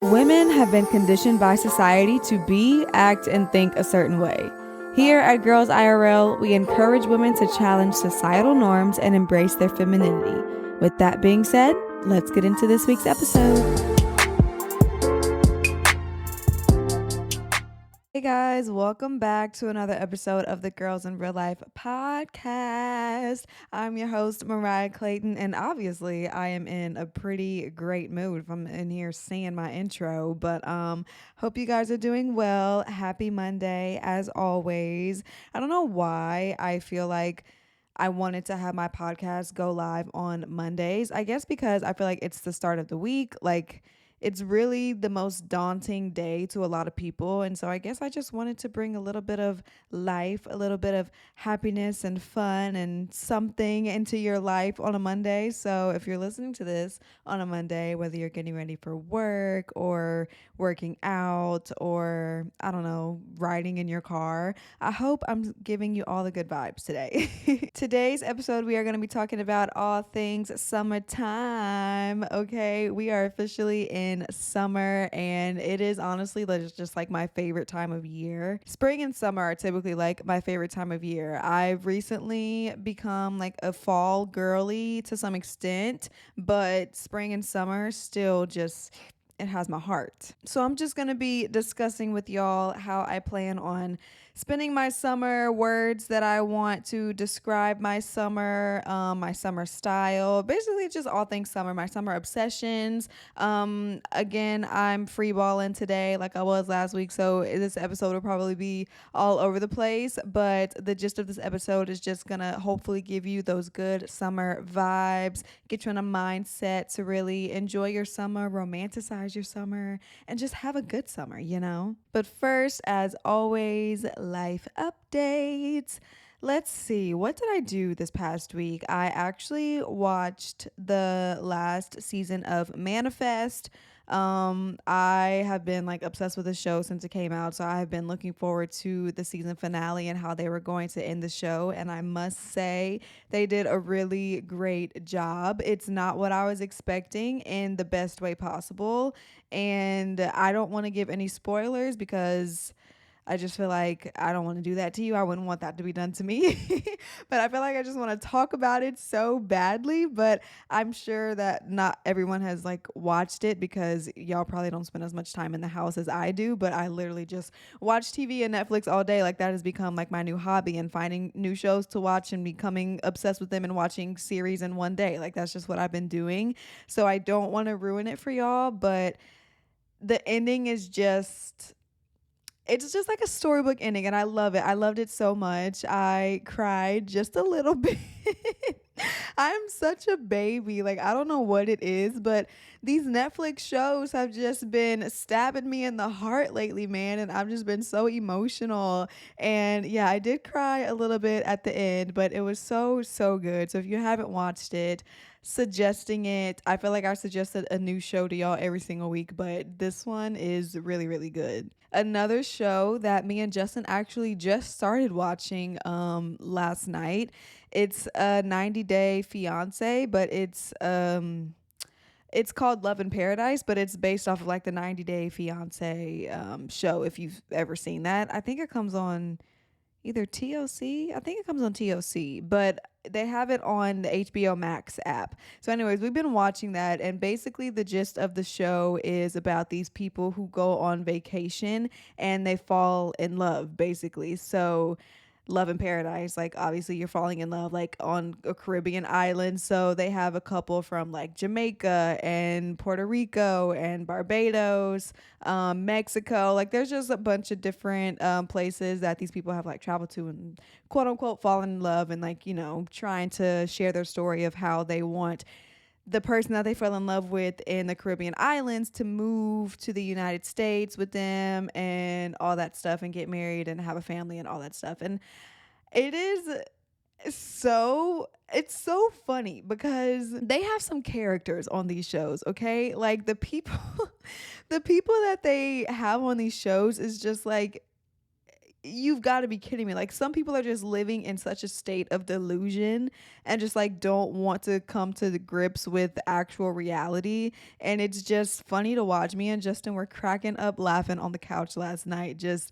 Women have been conditioned by society to be, act, and think a certain way. Here at Girls IRL, we encourage women to challenge societal norms and embrace their femininity. With that being said, let's get into this week's episode. Hey guys, welcome back to another episode of the Girls in Real Life podcast. I'm your host, Mariah Clayton, and obviously I am in a pretty great mood if I'm in here saying my intro, but hope you guys are doing well. Happy Monday as always. I don't know why I feel like I wanted to have my podcast go live on Mondays. I guess because I feel like it's the start of the week, it's really the most daunting day to a lot of people. And so I guess I just wanted to bring a little bit of life, a little bit of happiness and fun and something into your life on a Monday. So if you're listening to this on a Monday, whether you're getting ready for work or working out or, I don't know, riding in your car, I hope I'm giving you all the good vibes today. Today's episode, we are going to be talking about all things summertime. Okay, we are officially in summer, and it is honestly just like my favorite time of year. Spring and summer are typically like my favorite time of year. I've recently become like a fall girly to some extent, but spring and summer still just it has my heart. So I'm just going to be discussing with y'all how I plan on spending my summer, words that I want to describe my summer style, basically just all things summer, my summer obsessions. Again, I'm free balling today like I was last week, so this episode will probably be all over the place, but the gist of this episode is just gonna hopefully give you those good summer vibes, get you in a mindset to really enjoy your summer, romanticize your summer, and just have a good summer, you know? But first, as always, life updates. Let's see, what did I do this past week? I actually watched the last season of Manifest. I have been like obsessed with the show since it came out, so I have been looking forward to the season finale and how they were going to end the show, and I must say they did a really great job. It's not what I was expecting in the best way possible, and I don't want to give any spoilers because I just feel like I don't want to do that to you. I wouldn't want that to be done to me. But I feel like I just want to talk about it so badly. But I'm sure that not everyone has like watched it because y'all probably don't spend as much time in the house as I do. But I literally just watch TV and Netflix all day. Like that has become like my new hobby, and finding new shows to watch and becoming obsessed with them and watching series in one day. Like that's just what I've been doing. So I don't want to ruin it for y'all. But the ending is just it's just like a storybook ending, and I love it. I loved it so much. I cried just a little bit. I'm such a baby. Like, I don't know what it is, but these Netflix shows have just been stabbing me in the heart lately, man. And I've just been so emotional. And yeah, I did cry a little bit at the end, but it was so, so good. So if you haven't watched it, suggesting it. I feel like I suggested a new show to y'all every single week, but this one is really, really good. Another show that me and Justin actually just started watching last night. It's a 90-day fiance, but it's called Love in Paradise, but it's based off of like the 90-day fiance show, if you've ever seen that. I think it comes on either TLC. I think it comes on TLC, but they have it on the HBO Max app. So anyways, we've been watching that, and basically the gist of the show is about these people who go on vacation and they fall in love, basically. So Love in Paradise, like obviously you're falling in love like on a Caribbean island. So they have a couple from like Jamaica and Puerto Rico and Barbados, Mexico. Like there's just a bunch of different places that these people have like traveled to and quote unquote fallen in love, and like, you know, trying to share their story of how they want the person that they fell in love with in the Caribbean islands to move to the United States with them and all that stuff, and get married and have a family and all that stuff. And it is it's so funny because they have some characters on these shows, okay? Like the people the people that they have on these shows is just like you've got to be kidding me. Like, some people are just living in such a state of delusion and just like don't want to come to the grips with the actual reality. And it's just funny to watch. Me and Justin were cracking up laughing on the couch last night, just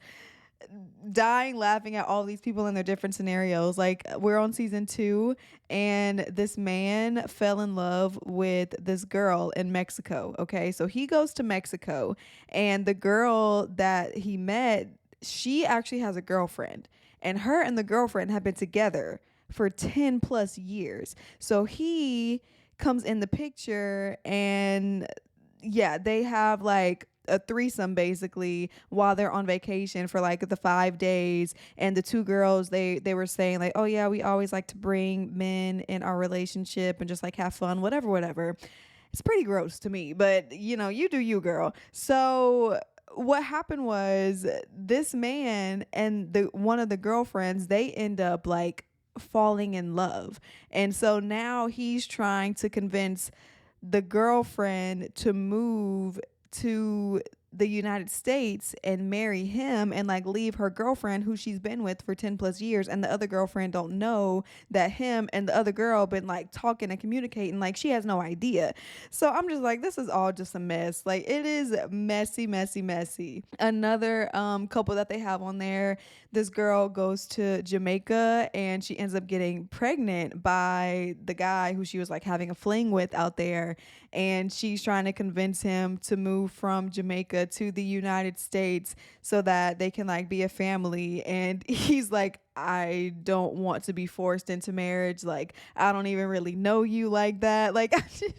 dying laughing at all these people in their different scenarios. Like, we're on season 2, and this man fell in love with this girl in Mexico. Okay, so he goes to Mexico, and the girl that he met, she actually has a girlfriend, and her and the girlfriend have been together for 10 plus years. So he comes in the picture, and yeah, they have like a threesome basically while they're on vacation for like the 5 days. And the two girls, they were saying like, oh yeah, we always like to bring men in our relationship and just like have fun, whatever. It's pretty gross to me, but you know, you do you, girl. So what happened was, this man and the one of the girlfriends, they end up like falling in love. And so now he's trying to convince the girlfriend to move to the United States and marry him, and like leave her girlfriend who she's been with for 10 plus years, and the other girlfriend don't know that him and the other girl been like talking and communicating. Like, she has no idea. So I'm just like, this is all just a mess. Like, it is messy. Another couple that they have on there, this girl goes to Jamaica and she ends up getting pregnant by the guy who she was like having a fling with out there, and she's trying to convince him to move from Jamaica to the United States so that they can like be a family. And he's like, I don't want to be forced into marriage. Like, I don't even really know you like that. Like, it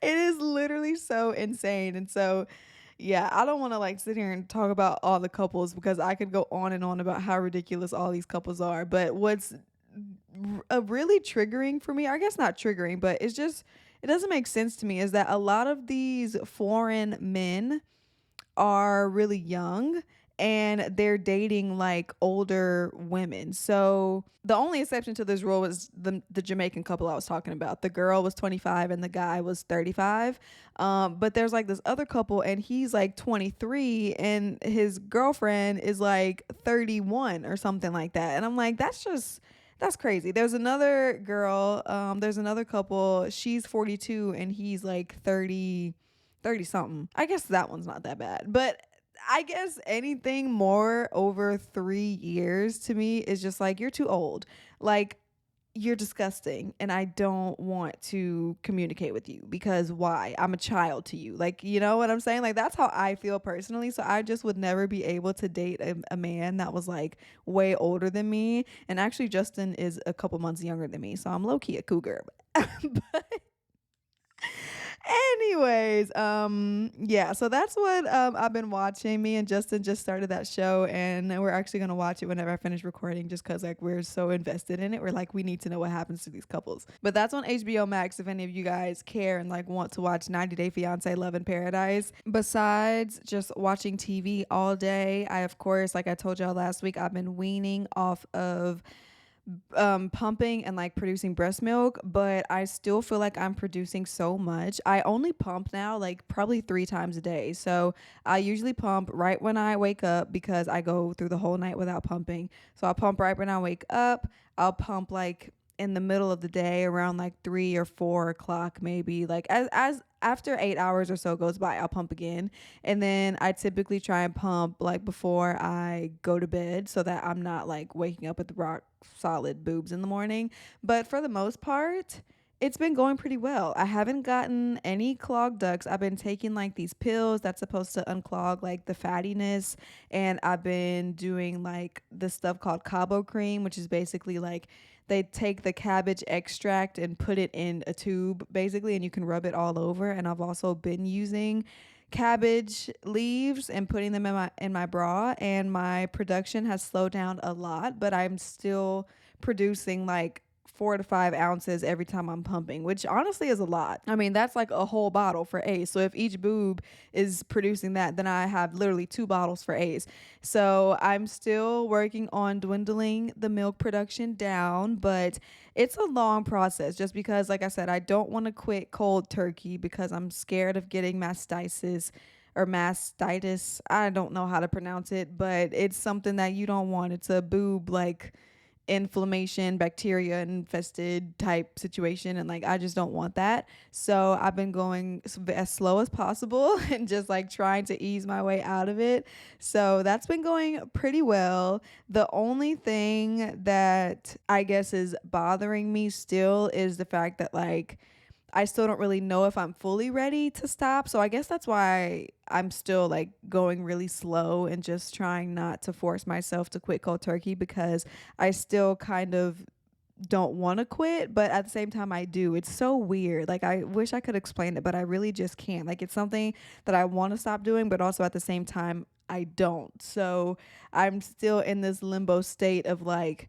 is literally so insane. And so, yeah, I don't want to like sit here and talk about all the couples, because I could go on and on about how ridiculous all these couples are. But what's really triggering for me, I guess not triggering, but it's just, it doesn't make sense to me, is that a lot of these foreign men are really young and they're dating like older women. So the only exception to this rule was the Jamaican couple I was talking about. The girl was 25 and the guy was 35. But there's like this other couple, and he's like 23 and his girlfriend is like 31 or something like that. And I'm like, that's crazy. There's another girl, there's another couple, she's 42 and he's like 30 something. I guess that one's not that bad. But I guess anything more over 3 years to me is just like, you're too old. Like, you're disgusting and I don't want to communicate with you, because why? I'm a child to you. Like, you know what I'm saying? Like, that's how I feel personally. So I just would never be able to date a man that was like way older than me. And actually, Justin is a couple months younger than me. So I'm low key a cougar. But anyways, yeah, so that's what I've been watching. Me and Justin just started that show, and we're actually gonna watch it whenever I finish recording, just because like we're so invested in it. We're like, we need to know what happens to these couples. But that's on HBO Max if any of you guys care and like want to watch 90 Day Fiance Love in Paradise. Besides just watching TV all day, I, of course, like I told y'all last week, I've been weaning off of pumping and like producing breast milk, but I still feel like I'm producing so much. I only pump now like probably 3 times a day. So I usually pump right when I wake up, because I go through the whole night without pumping. So I'll pump right when I wake up. I'll pump like in the middle of the day around like 3 or 4 o'clock, maybe, like as after 8 hours or so goes by, I'll pump again. And then I typically try and pump like before I go to bed, so that I'm not like waking up with rock solid boobs in the morning. But for the most part, it's been going pretty well. I haven't gotten any clogged ducts. I've been taking like these pills that's supposed to unclog like the fattiness, and I've been doing like this stuff called Cabo cream, which is basically like they take the cabbage extract and put it in a tube basically, and you can rub it all over. And I've also been using cabbage leaves and putting them in my bra, and my production has slowed down a lot, but I'm still producing like 4 to 5 ounces every time I'm pumping, which honestly is a lot. I mean, that's like a whole bottle for Ace. So if each boob is producing that, then I have literally 2 bottles for Ace. So I'm still working on dwindling the milk production down, but it's a long process, just because, like I said, I don't want to quit cold turkey because I'm scared of getting mastitis or mastitis. I don't know how to pronounce it, but it's something that you don't want. It's a boob like inflammation, bacteria infested type situation, and like I just don't want that. So I've been going as slow as possible and just like trying to ease my way out of it. So that's been going pretty well. The only thing that I guess is bothering me still is the fact that like I still don't really know if I'm fully ready to stop. So I guess that's why I'm still like going really slow and just trying not to force myself to quit cold turkey, because I still kind of don't want to quit, but at the same time I do. It's so weird. Like I wish I could explain it, but I really just can't. Like it's something that I want to stop doing, but also at the same time I don't. So I'm still in this limbo state of like,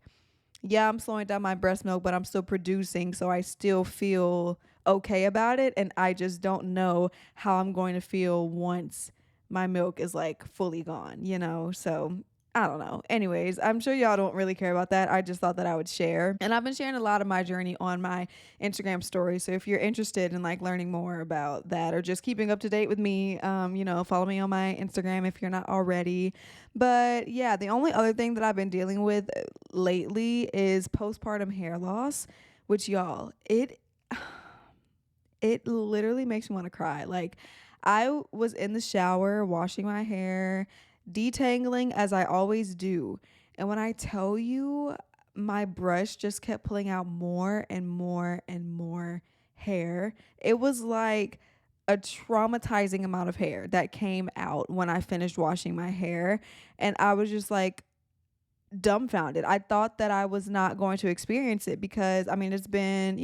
yeah, I'm slowing down my breast milk, but I'm still producing. So I still feel okay about it. And I just don't know how I'm going to feel once my milk is like fully gone, you know? So I don't know. Anyways, I'm sure y'all don't really care about that. I just thought that I would share. And I've been sharing a lot of my journey on my Instagram story. So if you're interested in like learning more about that or just keeping up to date with me, follow me on my Instagram if you're not already. But yeah, the only other thing that I've been dealing with lately is postpartum hair loss, which y'all, it literally makes me want to cry. Like I was in the shower washing my hair, detangling as I always do. And when I tell you, my brush just kept pulling out more and more and more hair. It was like a traumatizing amount of hair that came out when I finished washing my hair. And I was just like, dumbfounded. I thought that I was not going to experience it because I mean it's been,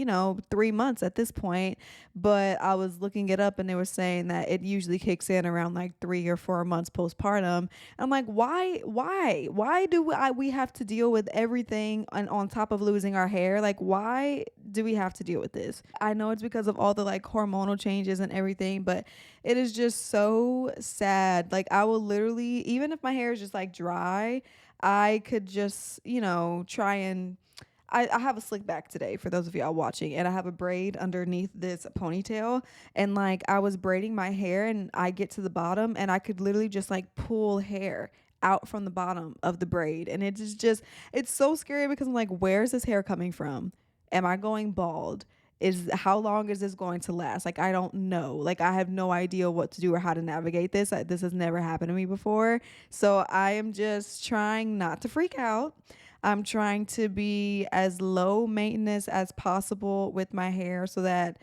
3 months at this point, but I was looking it up and they were saying that it usually kicks in around like 3 or 4 months postpartum. I'm like, why do we have to deal with everything and on top of losing our hair? Like why do we have to deal with this? I know it's because of all the like hormonal changes and everything, but it is just so sad. Like I will literally, even if my hair is just like dry, I could just, try and I have a slick back today for those of y'all watching, and I have a braid underneath this ponytail. And like I was braiding my hair and I get to the bottom and I could literally just like pull hair out from the bottom of the braid. And it's so scary because I'm like, where's this hair coming from? Am I going bald? How long is this going to last? Like I don't know. Like I have no idea what to do or how to navigate this. This has never happened to me before. So I am just trying not to freak out. I'm trying to be as low maintenance as possible with my hair so that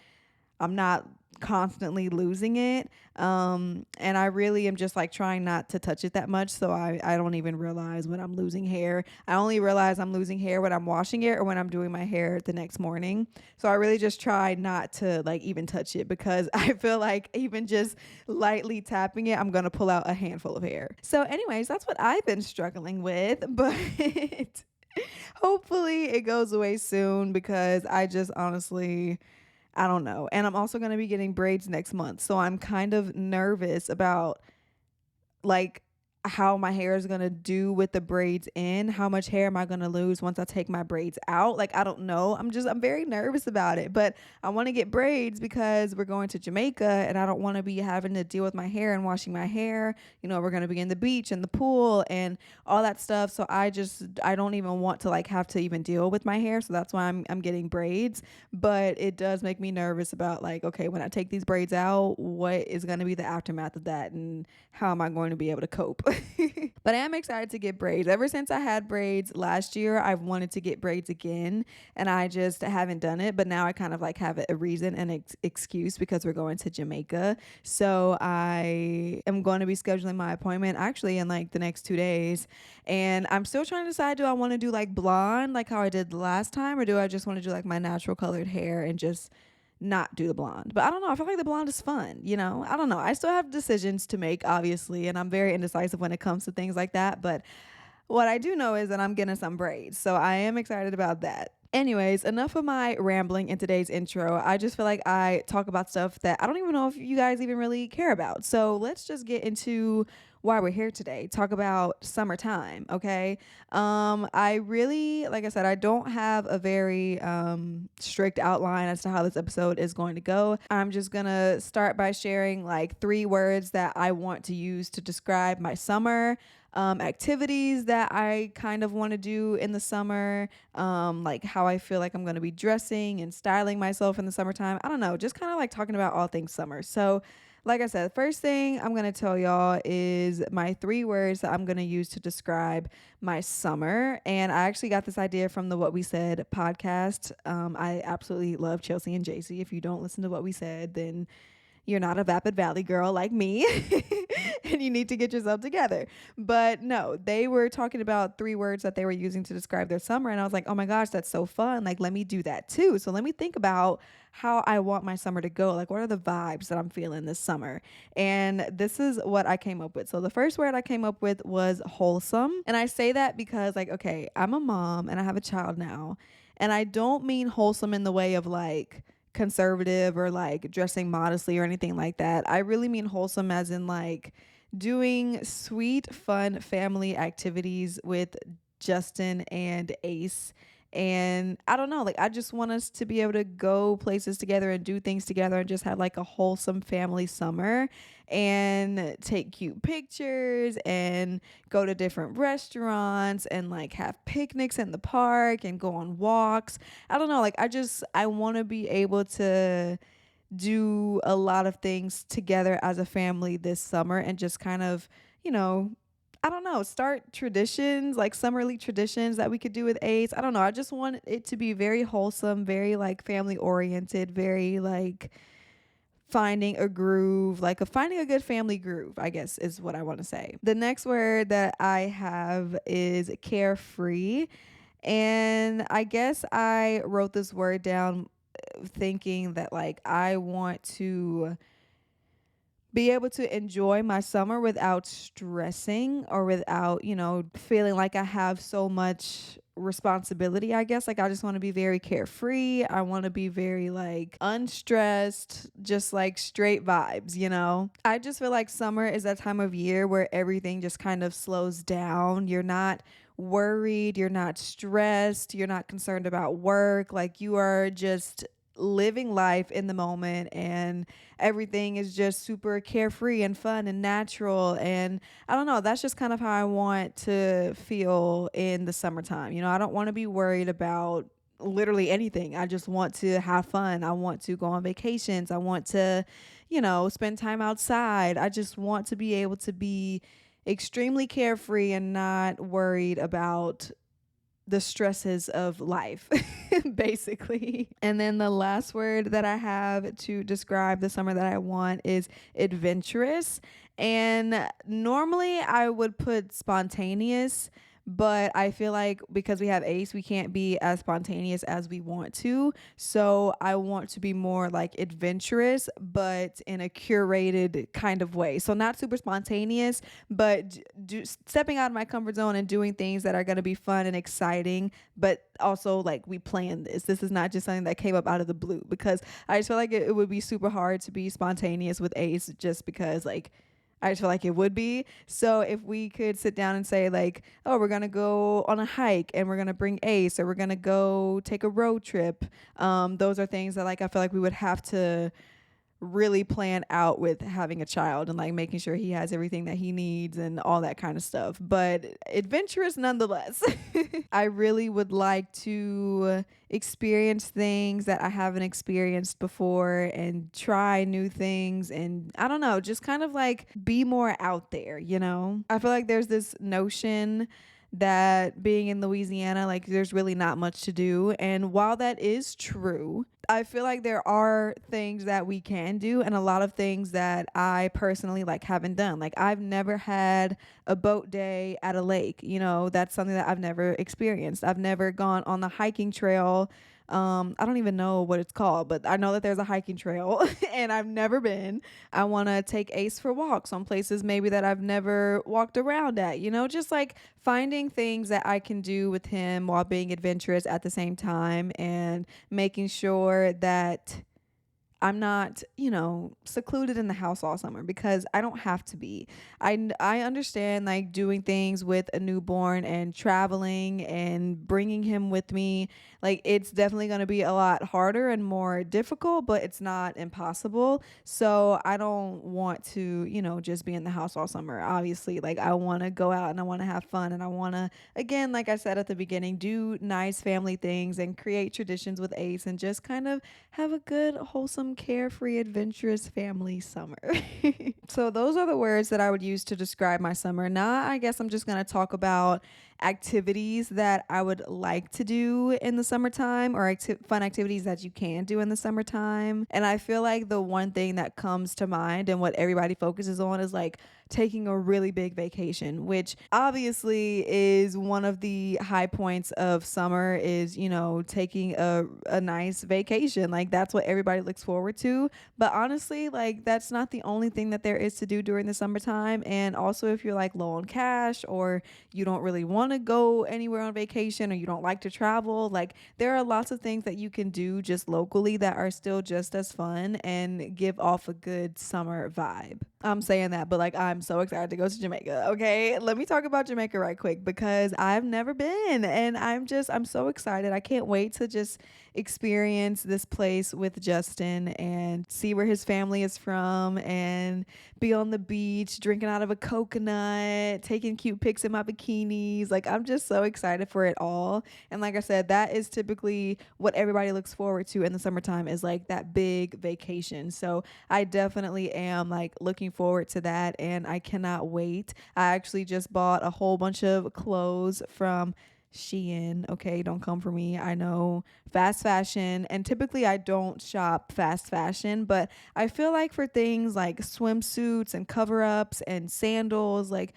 I'm not constantly losing it. And I really am just like trying not to touch it that much. So I don't even realize when I'm losing hair. I only realize I'm losing hair when I'm washing it or when I'm doing my hair the next morning. So I really just try not to like even touch it because I feel like even just lightly tapping it, I'm going to pull out a handful of hair. So anyways, that's what I've been struggling with, but hopefully it goes away soon because I just honestly, I don't know. And I'm also going to be getting braids next month. So I'm kind of nervous about like how my hair is going to do with the braids in. How much hair am I going to lose once I take my braids out? Like, I don't know. I'm very nervous about it. But I want to get braids because we're going to Jamaica and I don't want to be having to deal with my hair and washing my hair. We're going to be in the beach and the pool and all that stuff. So I don't even want to like have to even deal with my hair. So that's why I'm getting braids. But it does make me nervous about like, okay, when I take these braids out, what is going to be the aftermath of that and how am I going to be able to cope? But I am excited to get braids. Ever since I had braids last year, I've wanted to get braids again and I just haven't done it. But now I kind of like have a reason and excuse because we're going to Jamaica. So I am going to be scheduling my appointment actually in like the next 2 days. And I'm still trying to decide, do I want to do like blonde like how I did the last time, or do I just want to do like my natural colored hair and just not do the blonde? But I don't know. I feel like the blonde is fun, I don't know. I still have decisions to make, obviously, and I'm very indecisive when it comes to things like that. But what I do know is that I'm getting some braids. So I am excited about that. Anyways, enough of my rambling in today's intro. I just feel like I talk about stuff that I don't even know if you guys even really care about. So let's just get into why we're here today. Talk about summertime, okay? I really, like I said, I don't have a very strict outline as to how this episode is going to go. I'm just gonna start by sharing like 3 words that I want to use to describe my summer. Activities that I kind of want to do in the summer, like how I feel like I'm going to be dressing and styling myself in the summertime. I don't know, just kind of like talking about all things summer. So, like I said, first thing I'm going to tell y'all is my 3 words that I'm going to use to describe my summer. And I actually got this idea from the What We Said podcast. I absolutely love Chelsea and JC. If you don't listen to What We Said, then you're not a Vapid Valley girl like me and you need to get yourself together. But no, they were talking about 3 words that they were using to describe their summer. And I was like, oh my gosh, that's so fun. Like, let me do that too. So let me think about how I want my summer to go. Like, what are the vibes that I'm feeling this summer? And this is what I came up with. So the first word I came up with was wholesome. And I say that because, like, okay, I'm a mom and I have a child now. And I don't mean wholesome in the way of like, conservative or like dressing modestly or anything like that. I really mean wholesome as in like doing sweet, fun family activities with Justin and Ace. And I don't know, like I just want us to be able to go places together and do things together and just have like a wholesome family summer and take cute pictures and go to different restaurants and like have picnics in the park and go on walks. I don't know, like I want to be able to do a lot of things together as a family this summer and just kind of, you know, I don't know, start traditions, like summerly traditions that we could do with Ace. I don't know. I just want it to be very wholesome, very like family oriented, very like finding a groove, like finding a good family groove, I guess is what I want to say. The next word that I have is carefree. And I guess I wrote this word down thinking that like I want to be able to enjoy my summer without stressing or without, feeling like I have so much responsibility, I guess. Like I just want to be very carefree. I want to be very like unstressed, just like straight vibes. I just feel like summer is that time of year where everything just kind of slows down. You're not worried, you're not stressed, you're not concerned about work. Like you are just living life in the moment and everything is just super carefree and fun and natural. And I don't know, that's just kind of how I want to feel in the summertime. I don't want to be worried about literally anything. I just want to have fun. I want to go on vacations. I want to, spend time outside. I just want to be able to be extremely carefree and not worried about the stresses of life, basically. And then the last word that I have to describe the summer that I want is adventurous. And normally I would put spontaneous, but I feel like because we have Ace, we can't be as spontaneous as we want to. So I want to be more like adventurous, but in a curated kind of way. So not super spontaneous, but stepping out of my comfort zone and doing things that are going to be fun and exciting, but also like we planned this. This is not just something that came up out of the blue, because I just feel like it would be super hard to be spontaneous with Ace just because like I just feel like it would be. So if we could sit down and say like, oh, we're going to go on a hike and we're going to bring Ace, or we're going to go take a road trip. Those are things that like I feel like we would have to really plan out with having a child and like making sure he has everything that he needs and all that kind of stuff, but adventurous nonetheless. I really would like to experience things that I haven't experienced before and try new things, and I don't know, just kind of like be more out there. I feel like there's this notion that being in Louisiana, like there's really not much to do. And while that is true, I feel like there are things that we can do and a lot of things that I personally like haven't done. Like I've never had a boat day at a lake. That's something that I've never experienced. I've never gone on the hiking trail I don't even know what it's called, but I know that there's a hiking trail and I've never been. I want to take Ace for walks on places maybe that I've never walked around at, just like finding things that I can do with him while being adventurous at the same time and making sure that I'm not, secluded in the house all summer because I don't have to be. I understand like doing things with a newborn and traveling and bringing him with me. Like it's definitely going to be a lot harder and more difficult, but it's not impossible. So I don't want to, just be in the house all summer. Obviously, like I want to go out and I want to have fun and I want to, again, like I said at the beginning, do nice family things and create traditions with Ace and just kind of have a good, wholesome, carefree, adventurous family summer. So, those are the words that I would use to describe my summer. Now, I guess I'm just going to talk about activities that I would like to do in the summertime or fun activities that you can do in the summertime. And I feel like the one thing that comes to mind and what everybody focuses on is like taking a really big vacation, which obviously is one of the high points of summer is, taking a nice vacation. Like that's what everybody looks forward to. But honestly, like that's not the only thing that there is to do during the summertime. And also if you're like low on cash or you don't really want to go anywhere on vacation or you don't like to travel, like there are lots of things that you can do just locally that are still just as fun and give off a good summer vibe. I'm saying that, but like I'm so excited to go to Jamaica. Okay, let me talk about Jamaica right quick because I've never been and I'm so excited. I can't wait to just experience this place with Justin and see where his family is from and be on the beach drinking out of a coconut, taking cute pics in my bikinis. Like I'm just so excited for it all. And like I said, that is typically what everybody looks forward to in the summertime is like that big vacation. So I definitely am like looking forward to that and I cannot wait. I actually just bought a whole bunch of clothes from Shein. Okay, don't come for me. I know fast fashion, and typically I don't shop fast fashion, but I feel like for things like swimsuits and cover ups and sandals, like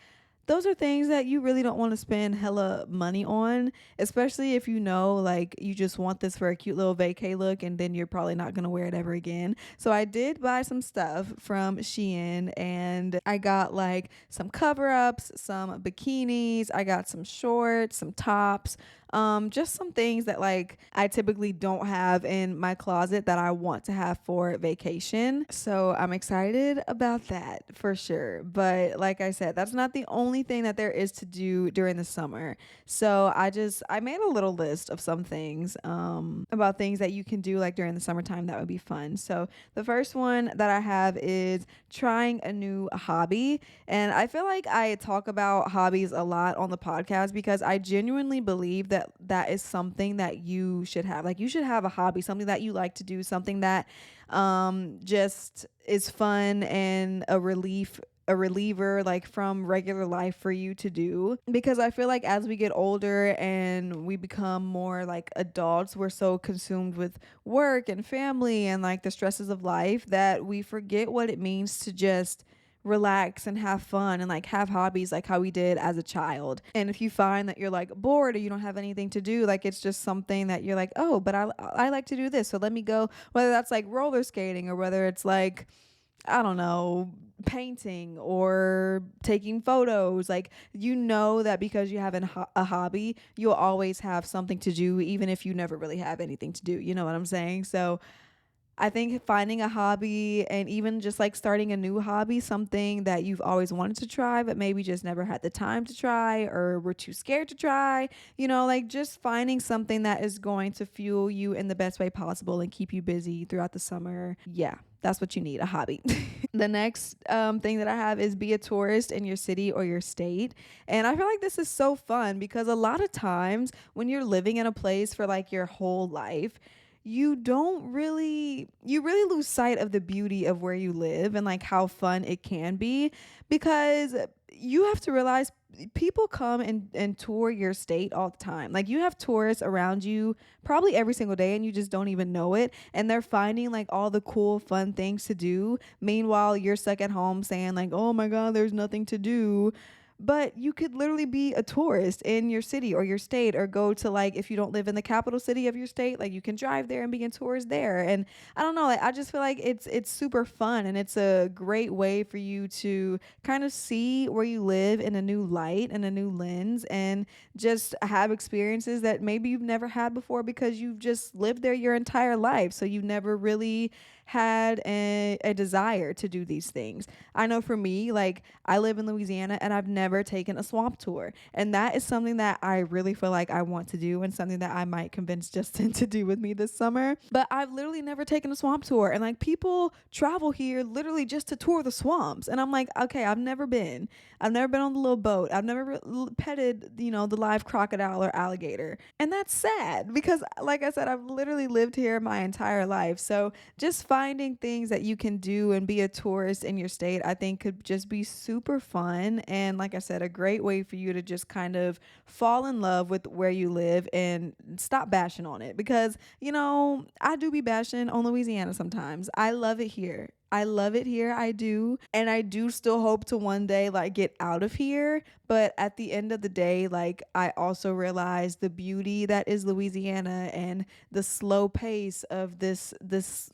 those are things that you really don't want to spend hella money on, especially if like you just want this for a cute little vacay look and then you're probably not going to wear it ever again. So I did buy some stuff from Shein and I got like some cover ups, some bikinis, I got some shorts, some tops, just some things that like I typically don't have in my closet that I want to have for vacation. So I'm excited about that for sure. But like I said, that's not the only thing that there is to do during the summer. So I made a little list of some things about things that you can do like during the summertime that would be fun. So the first one that I have is trying a new hobby. And I feel like I talk about hobbies a lot on the podcast because I genuinely believe that is something that you should have. Like you should have a hobby, something that you like to do, something that just is fun and a reliever like from regular life for you to do, because I feel like as we get older and we become more like adults, we're so consumed with work and family and like the stresses of life that we forget what it means to just relax and have fun and like have hobbies like how we did as a child. And if you find that you're like bored or you don't have anything to do, like it's just something that you're like, oh, but I like to do this, so let me go, whether that's like roller skating or whether it's like, I don't know, painting or taking photos. Like that because you have a hobby, you'll always have something to do even if you never really have anything to do. You know what I'm saying? So I think finding a hobby and even just like starting a new hobby, something that you've always wanted to try, but maybe just never had the time to try or were too scared to try, like just finding something that is going to fuel you in the best way possible and keep you busy throughout the summer. Yeah, that's what you need, a hobby. The next thing that I have is be a tourist in your city or your state. And I feel like this is so fun because a lot of times when you're living in a place for like your whole life, you really lose sight of the beauty of where you live and like how fun it can be, because you have to realize people come and tour your state all the time. Like you have tourists around you probably every single day and you just don't even know it, and they're finding like all the cool fun things to do. Meanwhile, you're stuck at home saying like, oh my god, there's nothing to do. but you could literally be a tourist in your city or your state, or go to, like, if you don't live in the capital city of your state, like you can drive there and be a tourist there. And I don't know, like I just feel like it's super fun, and it's a great way for you to kind of see where you live in a new light and a new lens, and just have experiences that maybe you've never had before because you've just lived there your entire life. So you never really had a desire to do these things. I know for me, like I live in Louisiana and I've never taken a swamp tour. And that is something that I really feel like I want to do, and something that I might convince Justin to do with me this summer. But I've literally never taken a swamp tour. And like people travel here literally just to tour the swamps. And I'm like, okay, I've never been. I've never been on the little boat. I've never petted, the live crocodile or alligator. And that's sad because, like I said, I've literally lived here my entire life. So just finding things that you can do and be a tourist in your state, I think could just be super fun. And like I said, a great way for you to just kind of fall in love with where you live and stop bashing on it. Because, I do be bashing on Louisiana sometimes. I love it here. I love it here. I do. And I do still hope to one day like get out of here. But at the end of the day, like I also realize the beauty that is Louisiana, and the slow pace of this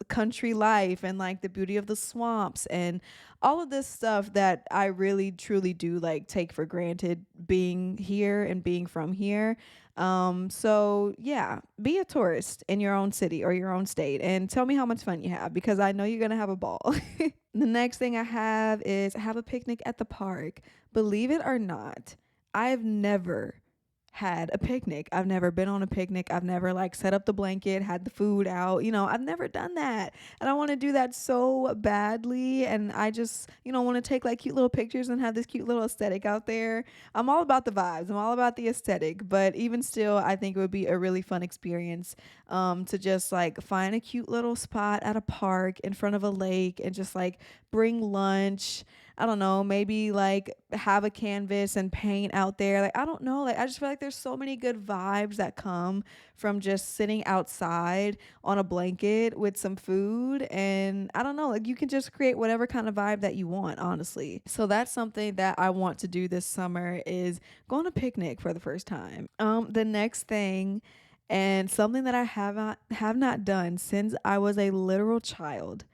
country life, and like the beauty of the swamps and all of this stuff that I really truly do like take for granted being here and being from here. So yeah, be a tourist in your own city or your own state and tell me how much fun you have, because I know you're going to have a ball. The next thing I have is have a picnic at the park. Believe it or not, I've never had a picnic. I've never been on a picnic. I've never like set up the blanket, had the food out. I've never done that. And I want to do that so badly. And I just, want to take like cute little pictures and have this cute little aesthetic out there. I'm all about the vibes. I'm all about the aesthetic. But even still, I think it would be a really fun experience to just like find a cute little spot at a park in front of a lake and just like bring lunch. I don't know, maybe like have a canvas and paint out there. Like, I don't know. Like, I just feel like there's so many good vibes that come from just sitting outside on a blanket with some food. And I don't know, like you can just create whatever kind of vibe that you want, honestly. So that's something that I want to do this summer, is go on a picnic for the first time. The next thing, and something that I have not done since I was a literal child,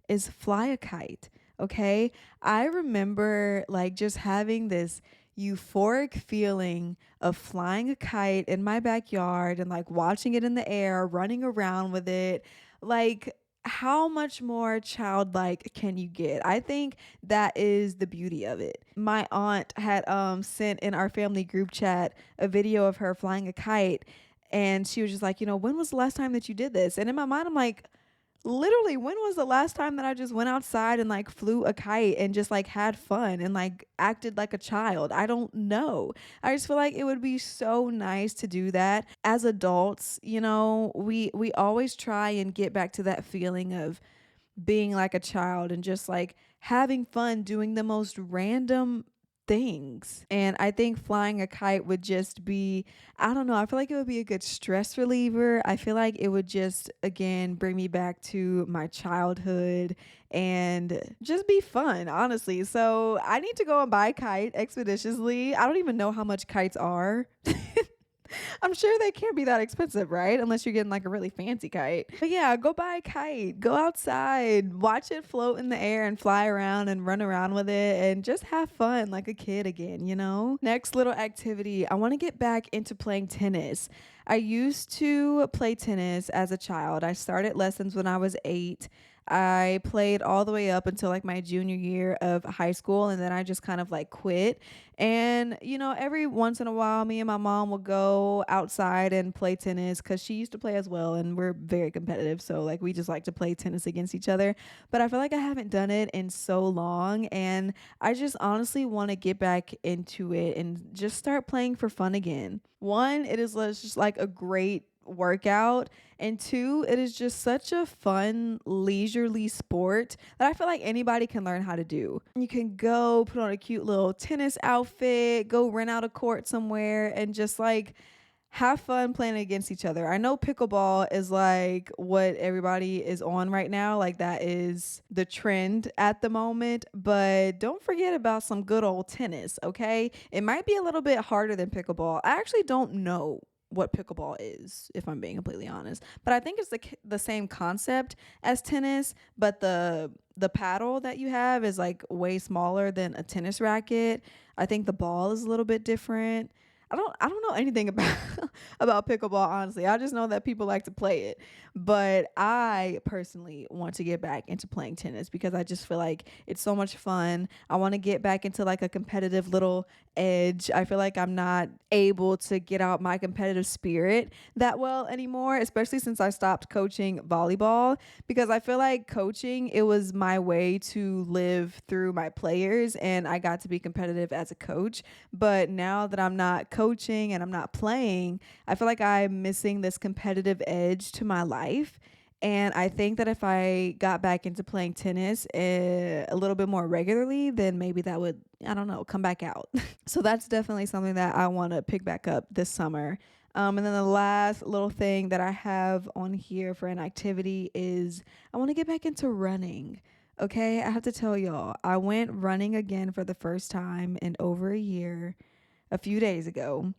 is fly a kite. Okay. I remember like just having this euphoric feeling of flying a kite in my backyard and like watching it in the air, running around with it. Like, how much more childlike can you get? I think that is the beauty of it. My aunt had sent in our family group chat a video of her flying a kite, and she was just like, when was the last time that you did this? And in my mind, I'm like, literally, when was the last time that I just went outside and like flew a kite and just like had fun and like acted like a child? I don't know. I just feel like it would be so nice to do that as adults. We always try and get back to that feeling of being like a child and just like having fun doing the most random things. And I think flying a kite would just be, I don't know, I feel like it would be a good stress reliever. I feel like it would just, again, bring me back to my childhood and just be fun, honestly. So I need to go and buy a kite expeditiously. I don't even know how much kites are. I'm sure they can't be that expensive, right? Unless you're getting like a really fancy kite. But yeah, go buy a kite, go outside, watch it float in the air and fly around and run around with it and just have fun like a kid again. Next little activity, I want to get back into playing tennis. I used to play tennis as a child. I started lessons when I was 8. I played all the way up until like my junior year of high school, and then I just kind of like quit. And every once in a while, me and my mom will go outside and play tennis because she used to play as well, and we're very competitive. So like we just like to play tennis against each other. But I feel like I haven't done it in so long, and I just honestly want to get back into it and just start playing for fun again. One, it is just like a great workout, and 2, it is just such a fun leisurely sport that I feel like anybody can learn how to do. You can go put on a cute little tennis outfit, go rent out a court somewhere, and just like have fun playing against each other. I know pickleball is like what everybody is on right now. Like that is the trend at the moment, but don't forget about some good old tennis, okay? It might be a little bit harder than pickleball. I actually don't know what pickleball is, if I'm being completely honest. But I think it's the same concept as tennis, but the paddle that you have is like way smaller than a tennis racket. I think the ball is a little bit different. I don't know anything about about pickleball, honestly. I just know that people like to play it. But I personally want to get back into playing tennis because I just feel like it's so much fun. I want to get back into like a competitive little edge. I feel like I'm not able to get out my competitive spirit that well anymore, especially since I stopped coaching volleyball, because I feel like coaching, it was my way to live through my players and I got to be competitive as a coach. But now that I'm not coaching and I'm not playing, I feel like I'm missing this competitive edge to my life. And I think that if I got back into playing tennis a little bit more regularly, then maybe that would, I don't know, come back out. So that's definitely something that I want to pick back up this summer. And then the last little thing that I have on here for an activity is I want to get back into running. Okay, I have to tell y'all, I went running again for the first time in over a year a few days ago.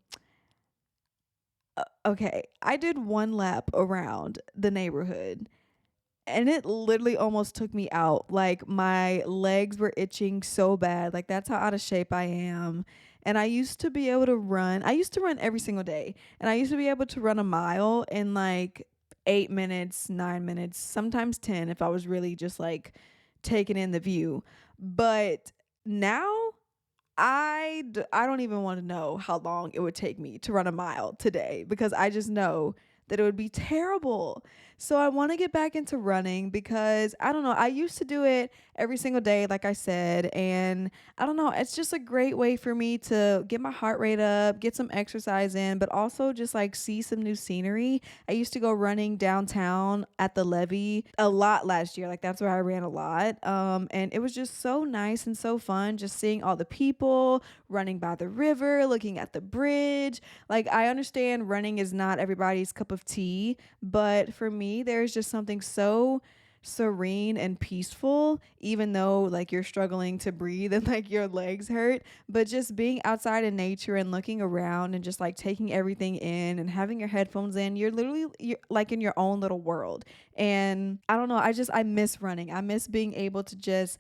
Okay, I did one lap around the neighborhood and it literally almost took me out. Like my legs were itching so bad. Like that's how out of shape I am. And I used to be able to run. I used to run every single day. And I used to be able to run a mile in like 8 minutes, 9 minutes, sometimes 10 if I was really just like taking in the view. But now I don't even want to know how long it would take me to run a mile today because I just know that it would be terrible. So I want to get back into running because I don't know, I used to do it every single day like I said, and I don't know, it's just a great way for me to get my heart rate up, get some exercise in, but also just like see some new scenery. I used to go running downtown at the levee a lot last year. Like that's where I ran a lot. And it was just so nice and so fun just seeing all the people running by the river, looking at the bridge. Like I understand running is not everybody's cup of tea, but for me there's just something so serene and peaceful, even though like you're struggling to breathe and like your legs hurt. But just being outside in nature and looking around and just like taking everything in and having your headphones in, you're like in your own little world. And I don't know, I miss running. I miss being able to just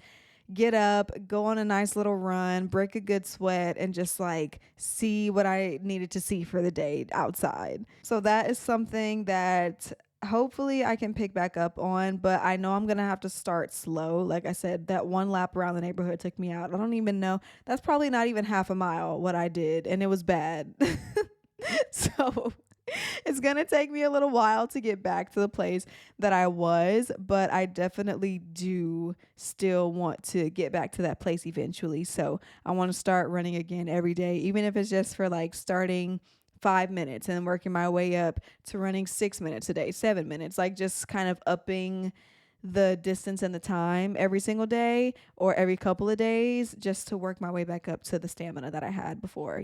get up, go on a nice little run, break a good sweat, and just like see what I needed to see for the day outside. So that is something that hopefully I can pick back up on, but I know I'm gonna have to start slow. Like I said, that one lap around the neighborhood took me out. I don't even know. That's probably not even half a mile what I did, and it was bad. So it's going to take me a little while to get back to the place that I was, but I definitely do still want to get back to that place eventually. So I want to start running again every day, even if it's just for like starting 5 minutes and working my way up to running 6 minutes a day, 7 minutes, like just kind of upping the distance and the time every single day or every couple of days just to work my way back up to the stamina that I had before,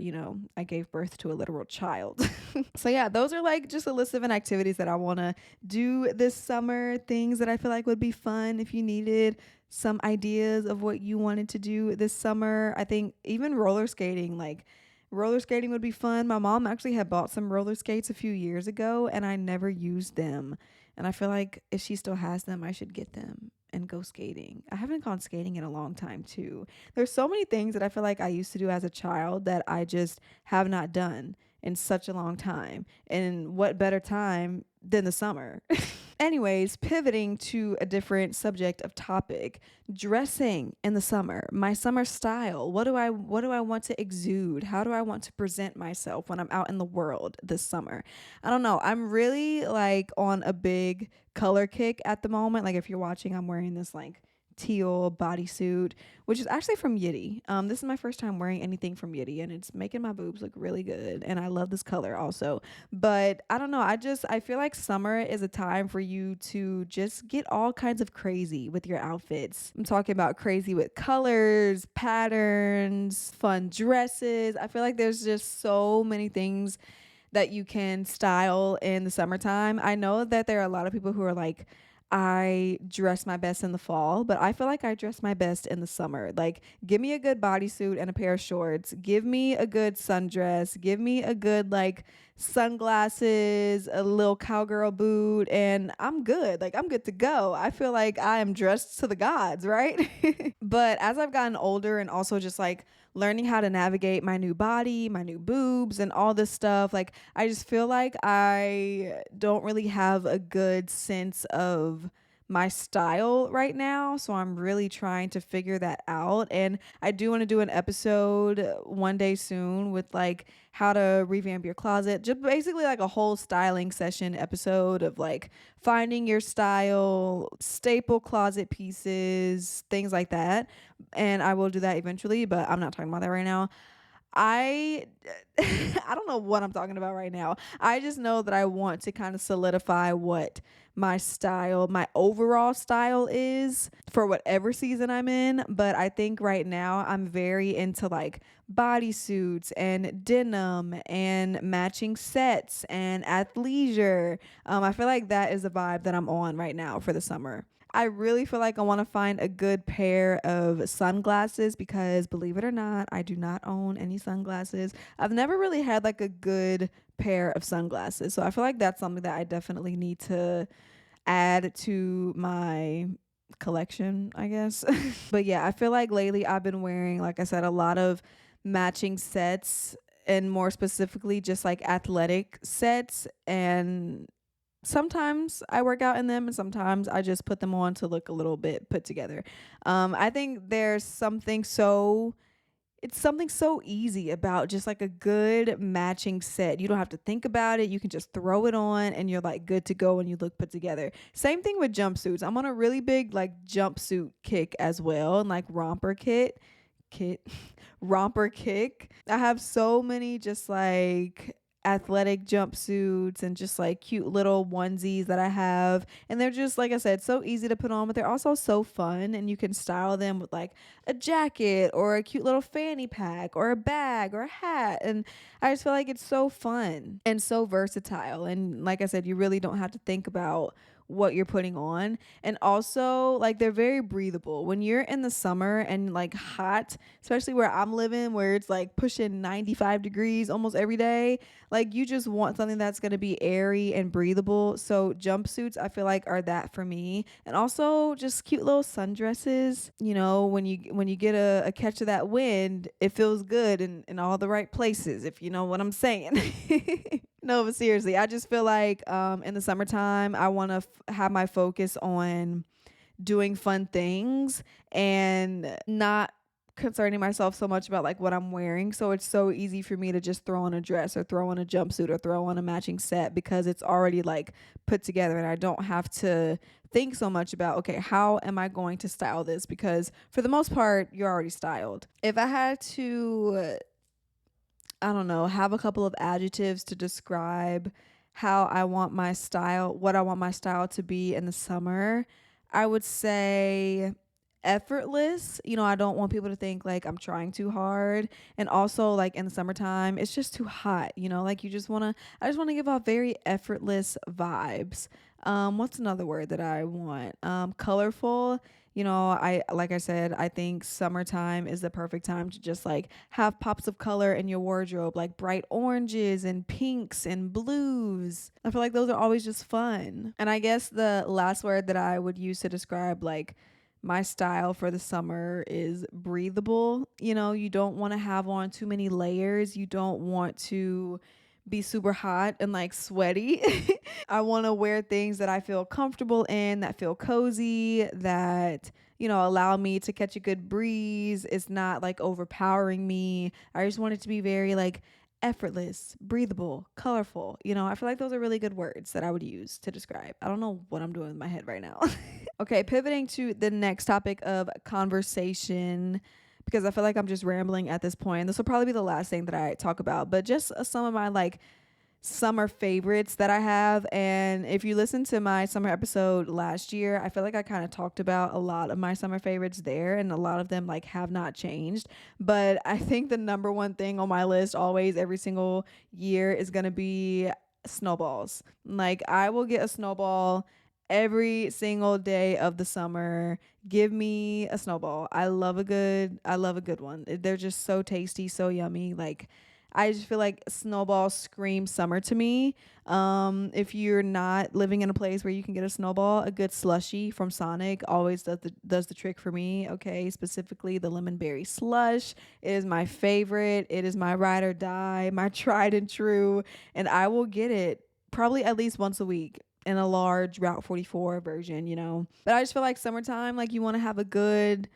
I gave birth to a literal child. So yeah, those are like just a list of activities that I want to do this summer, things that I feel like would be fun if you needed some ideas of what you wanted to do this summer. I think even roller skating would be fun. My mom actually had bought some roller skates a few years ago and I never used them. And I feel like if she still has them, I should get them and go skating. I haven't gone skating in a long time too. There's so many things that I feel like I used to do as a child that I just have not done in such a long time. And what better time than the summer? Anyways, pivoting to a different subject of topic, dressing in the summer, my summer style. What do I want to exude? How do I want to present myself when I'm out in the world this summer? I don't know. I'm really like on a big color kick at the moment. Like if you're watching, I'm wearing this like teal bodysuit, which is actually from Yitty. This is my first time wearing anything from Yitty, and it's making my boobs look really good. And I love this color also. But I don't know. I feel like summer is a time for you to just get all kinds of crazy with your outfits. I'm talking about crazy with colors, patterns, fun dresses. I feel like there's just so many things that you can style in the summertime. I know that there are a lot of people who are like, I dress my best in the fall, but I feel like I dress my best in the summer. Like, give me a good bodysuit and a pair of shorts. Give me a good sundress. Give me a good, like, sunglasses, a little cowgirl boot, and I'm good. Like, I'm good to go. I feel like I am dressed to the gods, right? But as I've gotten older and also just like learning how to navigate my new body, my new boobs, and all this stuff, like I just feel like I don't really have a good sense of my style right now. So I'm really trying to figure that out. And I do want to do an episode one day soon with like how to revamp your closet, just basically like a whole styling session episode of like finding your style, staple closet pieces, things like that. And I will do that eventually, but I'm not talking about that right now. I I don't know what I'm talking about right now. I just know that I want to kind of solidify what my style, my overall style is for whatever season I'm in, but I think right now I'm very into like bodysuits and denim and matching sets and athleisure. I feel like that is the vibe that I'm on right now for the summer. I really feel like I want to find a good pair of sunglasses because, believe it or not, I do not own any sunglasses. I've never really had like a good pair of sunglasses. So I feel like that's something that I definitely need to add to my collection, I guess. But yeah, I feel like lately I've been wearing, like I said, a lot of matching sets and more specifically just like athletic sets, and sometimes I work out in them and sometimes I just put them on to look a little bit put together. I think there's something so it's something so easy about just like a good matching set. You don't have to think about it. You can just throw it on and you're like good to go and you look put together. Same thing with jumpsuits. I'm on a really big like jumpsuit kick as well, and like kit romper kick. I have so many just like athletic jumpsuits and just like cute little onesies that I have, and they're just, like I said, so easy to put on, but they're also so fun, and you can style them with like a jacket or a cute little fanny pack or a bag or a hat, and I just feel like it's so fun and so versatile, and like I said, you really don't have to think about what you're putting on. And also like they're very breathable when you're in the summer and like hot, especially where I'm living where it's like pushing 95 degrees almost every day. Like you just want something that's going to be airy and breathable. So jumpsuits I feel like are that for me. And also just cute little sundresses, you know, when you get a catch of that wind, it feels good in all the right places, if you know what I'm saying. No, but seriously, I just feel like in the summertime, I want to have my focus on doing fun things and not concerning myself so much about like what I'm wearing. So it's so easy for me to just throw on a dress or throw on a jumpsuit or throw on a matching set because it's already like put together and I don't have to think so much about, okay, how am I going to style this? Because for the most part, you're already styled. If I had to I don't know, have a couple of adjectives to describe how I want my style, what I want my style to be in the summer, I would say effortless. You know, I don't want people to think like I'm trying too hard. And also like in the summertime, it's just too hot, you know, like I just want to give off very effortless vibes. What's another word that I want? Colorful. You know, I like I said, I think summertime is the perfect time to just like have pops of color in your wardrobe, like bright oranges and pinks and blues. I feel like those are always just fun. And I guess the last word that I would use to describe like my style for the summer is breathable. You know, you don't want to have on too many layers. You don't want to be super hot and like sweaty. I want to wear things that I feel comfortable in, that feel cozy, that, you know, allow me to catch a good breeze. It's not like overpowering me. I just want it to be very like effortless, breathable, colorful. You know, I feel like those are really good words that I would use to describe. I don't know what I'm doing with my head right now. Okay, pivoting to the next topic of conversation, because I feel like I'm just rambling at this point. This will probably be the last thing that I talk about, but just some of my like summer favorites that I have. And if you listen to my summer episode last year, I feel like I kind of talked about a lot of my summer favorites there, and a lot of them like have not changed. But I think the number one thing on my list always every single year is going to be snowballs. Like I will get a snowball every single day of the summer. Give me a snowball. I love a good one. They're just so tasty, so yummy. Like I just feel like snowball screams summer to me. If you're not living in a place where you can get a snowball, a good slushy from Sonic always does the trick for me. Okay, specifically the lemon berry slush. It is my favorite. It is my ride or die, my tried and true, and I will get it probably at least once a week in a large Route 44 version, you know. But I just feel like summertime, like you want to have a good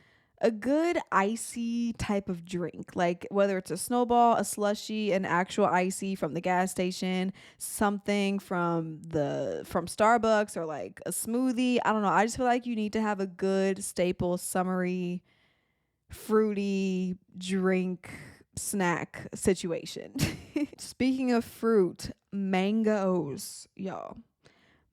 icy type of drink, like whether it's a snowball, a slushy, an actual icy from the gas station, something from Starbucks, or like a smoothie. I don't know. I just feel like you need to have a good staple summery fruity drink snack situation. Speaking of fruit, mangoes, y'all.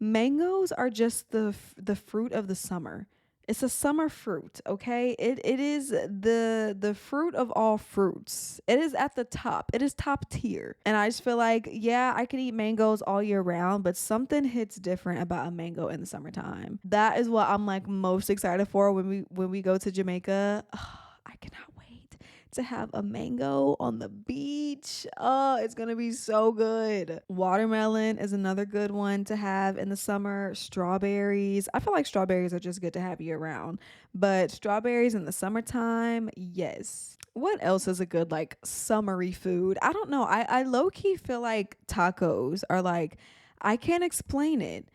Mangoes are just the fruit of the summer. It's a summer fruit, okay? It is the fruit of all fruits. It is at the top. It is top tier. And I just feel like, yeah, I could eat mangoes all year round, but something hits different about a mango in the summertime. That is what I'm like most excited for when we go to Jamaica. I cannot wait to have a mango on the beach. Oh, it's gonna be so good. Watermelon is another good one to have in the summer. Strawberries. I feel like strawberries are just good to have year round, but strawberries in the summertime, yes. What else is a good like summery food? I don't know. I low key feel like tacos are like, I can't explain it.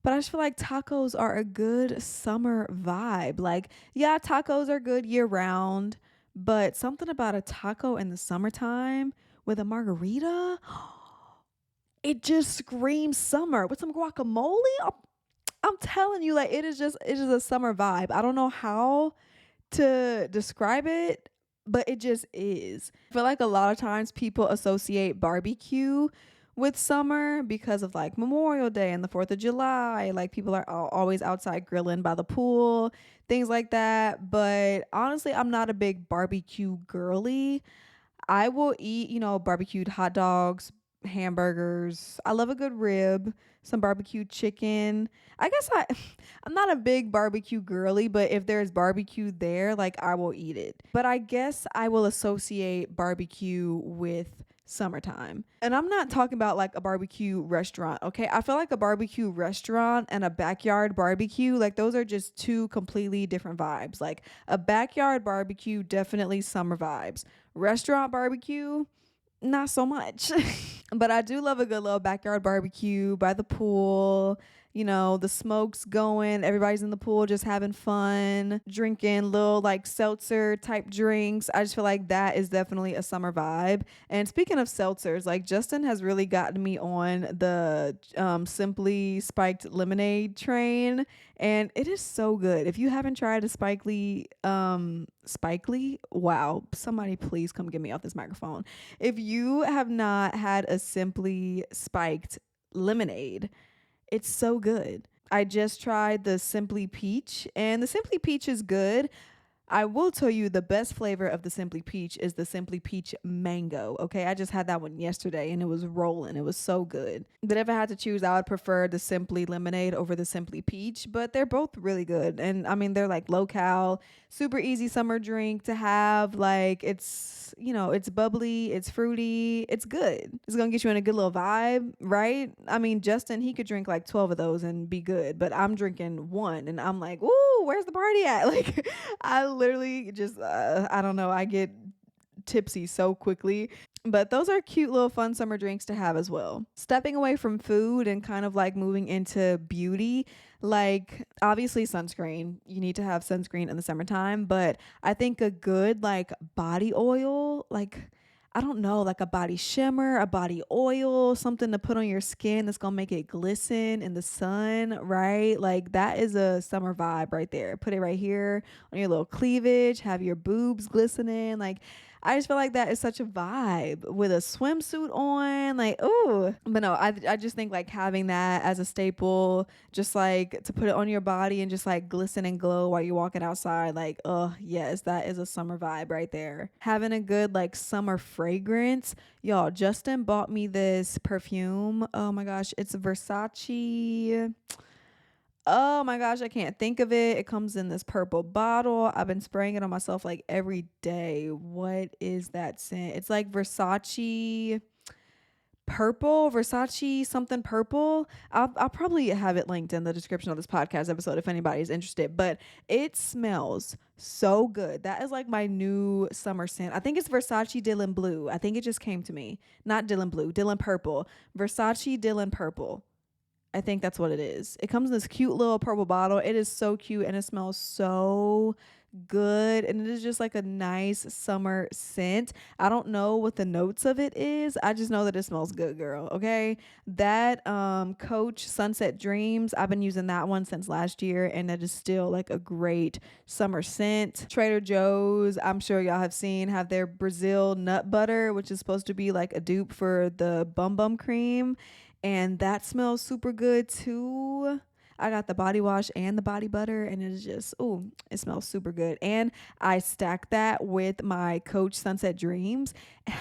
But I just feel like tacos are a good summer vibe. Like, yeah, tacos are good year round, but something about a taco in the summertime with a margarita, it just screams summer with some guacamole. I'm telling you, like it is a summer vibe. I don't know how to describe it, but it just is. I feel like a lot of times people associate barbecue with summer because of like Memorial Day and the 4th of July. Like people are always outside grilling by the pool, things like that. But honestly, I'm not a big barbecue girly. I will eat, barbecued hot dogs, hamburgers. I love a good rib, some barbecue chicken. I guess I'm not a big barbecue girly, but if there's barbecue there, like I will eat it. But I guess I will associate barbecue with summertime. And I'm not talking about like a barbecue restaurant, okay? I feel like a barbecue restaurant and a backyard barbecue, like those are just two completely different vibes. Like a backyard barbecue, definitely summer vibes. Restaurant barbecue, not so much. But I do love a good little backyard barbecue by the pool. The smoke's going, everybody's in the pool just having fun, drinking little like seltzer type drinks. I just feel like that is definitely a summer vibe. And speaking of seltzers, like Justin has really gotten me on the Simply Spiked lemonade train, and it is so good. If you haven't tried a Spikely, wow, somebody please come get me off this microphone. If you have not had a Simply Spiked lemonade, it's so good. I just tried the Simply Peach, and the Simply Peach is good. I will tell you the best flavor of the Simply Peach is the Simply Peach Mango. Okay, I just had that one yesterday and it was rolling. It was so good. But if I had to choose, I would prefer the Simply Lemonade over the Simply Peach, but they're both really good. And I mean, they're like low cal, super easy summer drink to have. Like it's bubbly, it's fruity, it's good. It's gonna get you in a good little vibe, right? I mean, Justin, he could drink like 12 of those and be good, but I'm drinking one and I'm like, ooh, where's the party at? Like, I literally just, I don't know, I get tipsy so quickly. But those are cute little fun summer drinks to have as well. Stepping away from food and kind of like moving into beauty, like obviously sunscreen. You need to have sunscreen in the summertime, but I think a good like body oil, like I don't know, like a body shimmer, a body oil, something to put on your skin that's gonna make it glisten in the sun, right? Like that is a summer vibe right there. Put it right here on your little cleavage, have your boobs glistening. Like I just feel like that is such a vibe with a swimsuit on. Like, ooh. But no, I just think like having that as a staple, just like to put it on your body and just like glisten and glow while you're walking outside. Like, oh, yes, that is a summer vibe right there. Having a good like summer fragrance. Y'all, Justin bought me this perfume. Oh my gosh, it's Versace. Oh my gosh, I can't think of it. It comes in this purple bottle. I've been spraying it on myself like every day. What is that scent? It's like Versace purple, Versace something purple. I'll probably have it linked in the description of this podcast episode if anybody's interested. But it smells so good. That is like my new summer scent. I think it's Versace Dylan Blue. I think it just came to me. Not Dylan Blue, Dylan Purple. Versace Dylan Purple. I think that's what it is. It comes in this cute little purple bottle. It is so cute and it smells so good. And it is just like a nice summer scent. I don't know what the notes of it is. I just know that it smells good, girl. Okay. That Coach Sunset Dreams, I've been using that one since last year and it is still like a great summer scent. Trader Joe's, I'm sure y'all have seen, have their Brazil nut butter, which is supposed to be like a dupe for the Bum Bum cream. And that smells super good too. I got the body wash and the body butter and it is just, ooh, it smells super good. And I stacked that with my Coach Sunset Dreams and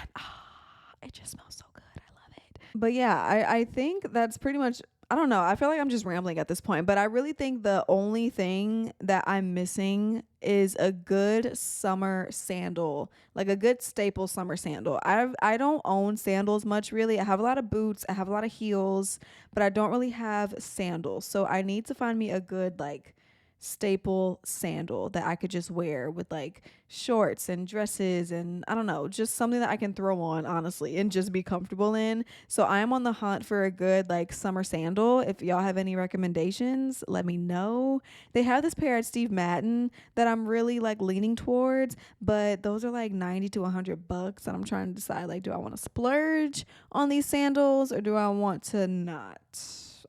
it just smells so good. I love it. But yeah, I think that's pretty much, I don't know. I feel like I'm just rambling at this point, but I really think the only thing that I'm missing is a good summer sandal, like a good staple summer sandal. I don't own sandals much really. I have a lot of boots, I have a lot of heels, but I don't really have sandals. So I need to find me a good like staple sandal that I could just wear with like shorts and dresses and I don't know, just something that I can throw on honestly and just be comfortable in. So I am on the hunt for a good like summer sandal. If y'all have any recommendations, let me know. They have this pair at Steve Madden that I'm really like leaning towards, but those are like 90 to $100 and I'm trying to decide like, do I want to splurge on these sandals or do I want to not?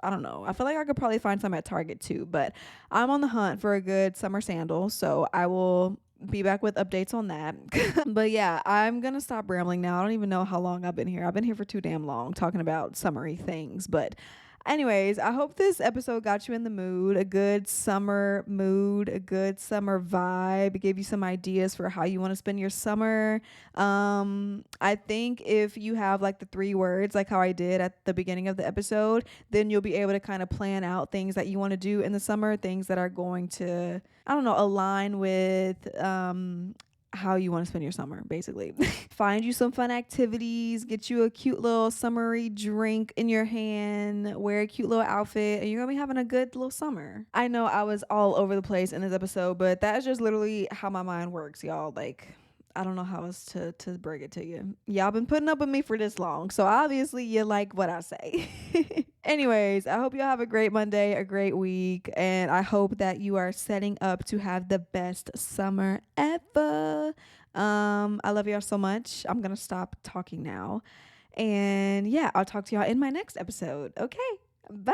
I don't know. I feel like I could probably find some at Target too, but I'm on the hunt for a good summer sandal. So I will be back with updates on that. But yeah, I'm going to stop rambling now. I don't even know how long I've been here. I've been here for too damn long talking about summery things, but anyways, I hope this episode got you in the mood, a good summer mood, a good summer vibe, gave you some ideas for how you want to spend your summer. I think if you have like the 3 words, like how I did at the beginning of the episode, then you'll be able to kind of plan out things that you want to do in the summer, things that are going to, I don't know, align with, how you want to spend your summer, basically. Find you some fun activities, get you a cute little summery drink in your hand, wear a cute little outfit, and you're gonna be having a good little summer. I know I was all over the place in this episode, but that is just literally how my mind works, y'all. Like, I don't know how else to bring it to you. Y'all been putting up with me for this long, so obviously you like what I say. Anyways, I hope you have a great Monday, a great week, and I hope that you are setting up to have the best summer ever. I love y'all so much. I'm gonna stop talking now. And yeah, I'll talk to y'all in my next episode. Okay, bye.